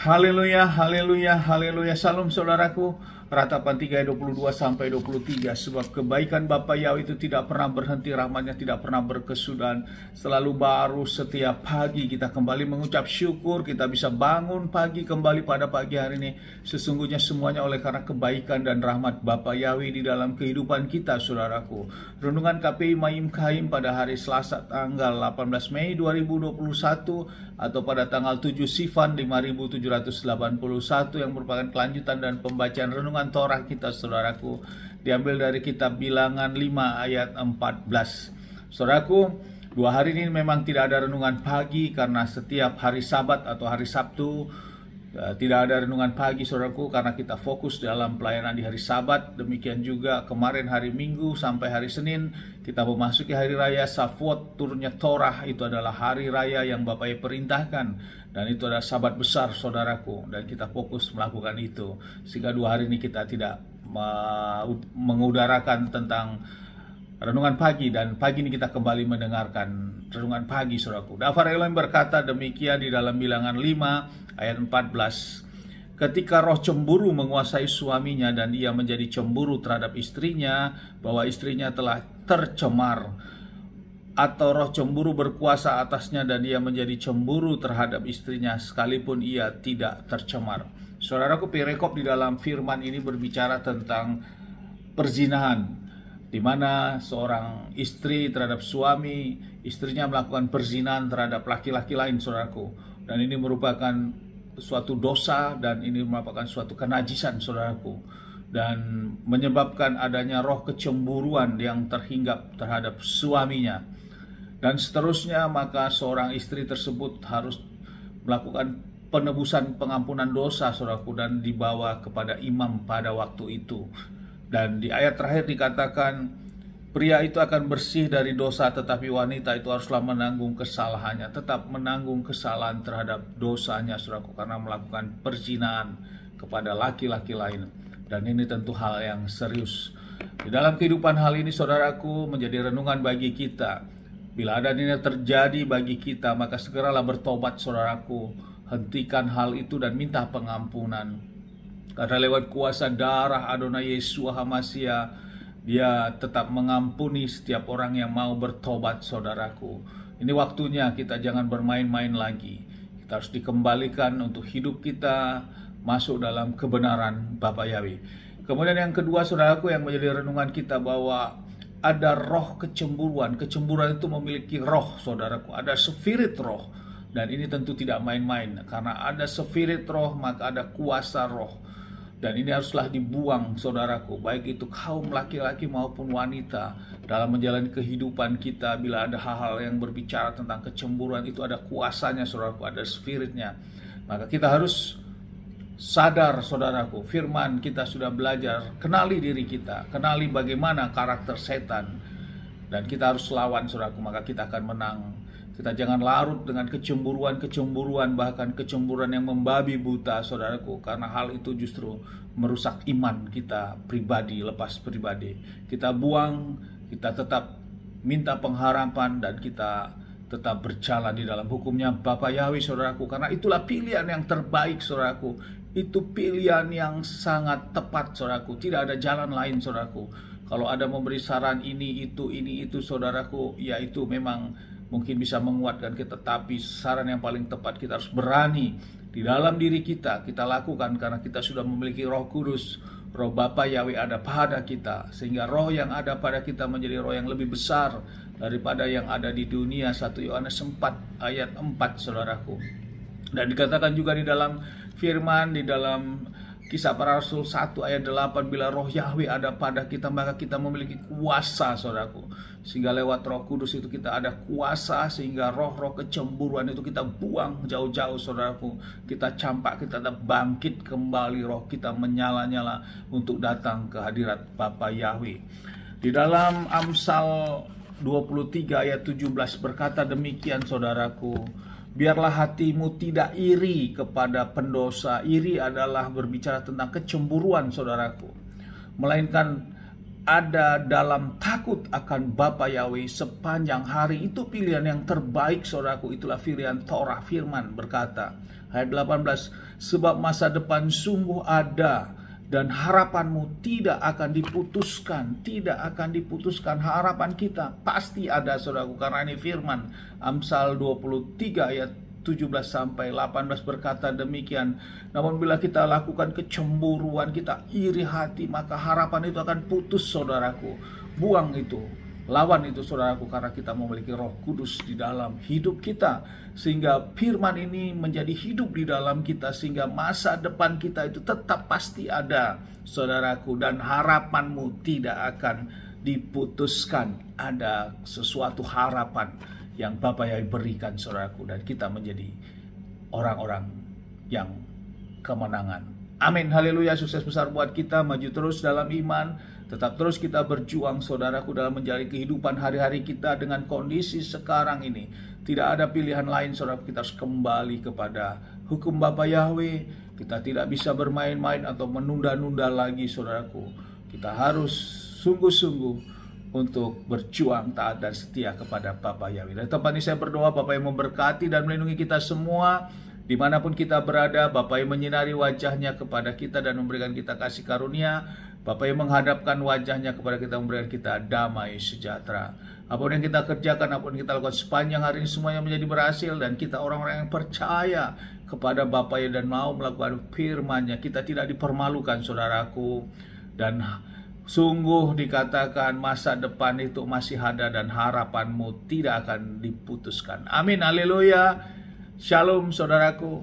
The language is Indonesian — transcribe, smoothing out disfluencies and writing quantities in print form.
Haleluya, haleluya, haleluya. Salam saudaraku. Ratapan 3 ayat 22 sampai 23. Sebab kebaikan Bapa Yahweh itu tidak pernah berhenti, rahmatnya tidak pernah berkesudahan, selalu baru setiap pagi. Kita kembali mengucap syukur, kita bisa bangun pagi kembali pada pagi hari ini. Sesungguhnya semuanya oleh karena kebaikan dan rahmat Bapa Yahweh di dalam kehidupan kita, saudaraku. Renungan KPI Mayim Kahim pada hari Selasa tanggal 18 Mei 2021 atau pada tanggal 7 Sivan 5781 yang merupakan kelanjutan dan pembacaan renungan Torah kita, saudaraku, diambil dari kitab Bilangan 5 ayat 14. Saudaraku, 2 hari ini memang tidak ada renungan pagi karena setiap hari Sabat atau hari Sabtu tidak ada renungan pagi, saudaraku, karena kita fokus dalam pelayanan di hari Sabat. Demikian juga kemarin hari Minggu sampai hari Senin kita memasuki hari raya Shavuot, turunnya Torah. Itu adalah hari raya yang Bapak perintahkan, dan itu adalah Sabat besar, saudaraku, dan kita fokus melakukan itu. Sehingga 2 hari ini kita tidak mengudarakan tentang renungan pagi, dan pagi ini kita kembali mendengarkan renungan pagi, saudaraku. Dafar Elohim berkata demikian di dalam Bilangan 5 ayat 14. Ketika roh cemburu menguasai suaminya dan ia menjadi cemburu terhadap istrinya, bahwa istrinya telah tercemar, atau roh cemburu berkuasa atasnya dan ia menjadi cemburu terhadap istrinya sekalipun ia tidak tercemar. Saudaraku, perekop di dalam firman ini berbicara tentang perzinahan, di mana seorang istri terhadap suami, istrinya melakukan perzinahan terhadap laki-laki lain, saudaraku. Dan ini merupakan suatu dosa, dan ini merupakan suatu kenajisan, saudaraku, dan menyebabkan adanya roh kecemburuan yang terhinggap terhadap suaminya. Dan seterusnya, maka seorang istri tersebut harus melakukan penebusan pengampunan dosa, saudaraku, dan dibawa kepada imam pada waktu itu. Dan di ayat terakhir dikatakan, pria itu akan bersih dari dosa, tetapi wanita itu haruslah menanggung kesalahannya, tetap menanggung kesalahan terhadap dosanya, saudaraku, karena melakukan perzinahan kepada laki-laki lain. Dan ini tentu hal yang serius. Di dalam kehidupan hal ini, saudaraku, menjadi renungan bagi kita. Bila ada ini terjadi bagi kita, maka segeralah bertobat, saudaraku. Hentikan hal itu dan minta pengampunan. Karena lewat kuasa darah Adonai Yeshua HaMashiach, Dia tetap mengampuni setiap orang yang mau bertobat, saudaraku. Ini waktunya kita jangan bermain-main lagi. Kita harus dikembalikan untuk hidup kita masuk dalam kebenaran Bapa Yahweh. Kemudian yang kedua, saudaraku, yang menjadi renungan kita, bahwa ada roh kecemburuan. Kecemburuan itu memiliki roh, saudaraku. Ada spirit roh. Dan ini tentu tidak main-main. Karena ada spirit roh, maka ada kuasa roh. Dan ini haruslah dibuang, saudaraku, baik itu kaum laki-laki maupun wanita, dalam menjalani kehidupan kita. Bila ada hal-hal yang berbicara tentang kecemburuan, itu ada kuasanya, saudaraku, ada spiritnya. Maka kita harus sadar, saudaraku, firman kita sudah belajar, kenali diri kita, kenali bagaimana karakter setan, dan kita harus lawan, saudaraku, maka kita akan menang. Kita jangan larut dengan kecemburuan, bahkan kecemburuan yang membabi buta, saudaraku, karena hal itu justru merusak iman kita pribadi, lepas pribadi. Kita buang, kita tetap minta pengharapan, dan kita tetap berjalan di dalam hukumnya Bapa Yahweh, saudaraku, karena itulah pilihan yang terbaik, saudaraku. Itu pilihan yang sangat tepat, saudaraku. Tidak ada jalan lain, saudaraku. Kalau ada memberi saran ini itu, saudaraku, ya itu memang mungkin bisa menguatkan kita, tapi saran yang paling tepat kita harus berani di dalam diri kita lakukan, karena kita sudah memiliki Roh Kudus. Roh Bapa Yahweh ada pada kita, sehingga roh yang ada pada kita menjadi roh yang lebih besar daripada yang ada di dunia. 1 Yohanes 4 ayat 4, saudaraku. Dan dikatakan juga di dalam firman, di dalam Kisah Para Rasul 1 ayat 8, bila roh Yahweh ada pada kita, maka kita memiliki kuasa, saudaraku. Sehingga lewat Roh Kudus itu kita ada kuasa, sehingga roh-roh kecemburuan itu kita buang jauh-jauh, saudaraku. Kita campak, kita bangkit kembali, roh kita menyala-nyala untuk datang ke hadirat Bapa Yahweh. Di dalam Amsal 23 ayat 17 berkata demikian, saudaraku, biarlah hatimu tidak iri kepada pendosa. Iri adalah berbicara tentang kecemburuan, saudaraku. Melainkan ada dalam takut akan Bapa Yahweh sepanjang hari. Itu pilihan yang terbaik, saudaraku. Itulah firman Torah, firman berkata, Ayat 18, sebab masa depan sungguh ada dan harapanmu tidak akan diputuskan. Tidak akan diputuskan harapan kita. Pasti ada, saudaraku, karena ini firman. Amsal 23 ayat 17 sampai 18 berkata demikian. Namun bila kita lakukan kecemburuan, kita iri hati, maka harapan itu akan putus, saudaraku. Buang itu. Lawan itu, saudaraku, karena kita memiliki Roh Kudus di dalam hidup kita, sehingga firman ini menjadi hidup di dalam kita, sehingga masa depan kita itu tetap pasti ada, saudaraku, dan harapanmu tidak akan diputuskan. Ada sesuatu harapan yang Bapa yang berikan, saudaraku, dan kita menjadi orang-orang yang kemenangan. Amin, haleluya. Sukses besar buat kita, maju terus dalam iman. Tetap terus kita berjuang, saudaraku, dalam menjalani kehidupan hari-hari kita dengan kondisi sekarang ini. Tidak ada pilihan lain, saudaraku. Kita harus kembali kepada hukum Bapa Yahweh. Kita tidak bisa bermain-main atau menunda-nunda lagi, saudaraku. Kita harus sungguh-sungguh untuk berjuang taat dan setia kepada Bapa Yahweh. Dan tempat ini saya berdoa, Bapa yang memberkati dan melindungi kita semua. Dimanapun kita berada, Bapa yang menyinari wajahnya kepada kita dan memberikan kita kasih karunia. Bapa yang menghadapkan wajahnya kepada kita, memberikan kita damai sejahtera. Apapun yang kita kerjakan, apapun yang kita lakukan sepanjang hari ini, semuanya menjadi berhasil. Dan kita orang-orang yang percaya kepada Bapa dan mau melakukan firman-Nya. Kita tidak dipermalukan, saudaraku. Dan sungguh dikatakan masa depan itu masih ada dan harapanmu tidak akan diputuskan. Amin, haleluya. Shalom, saudaraku.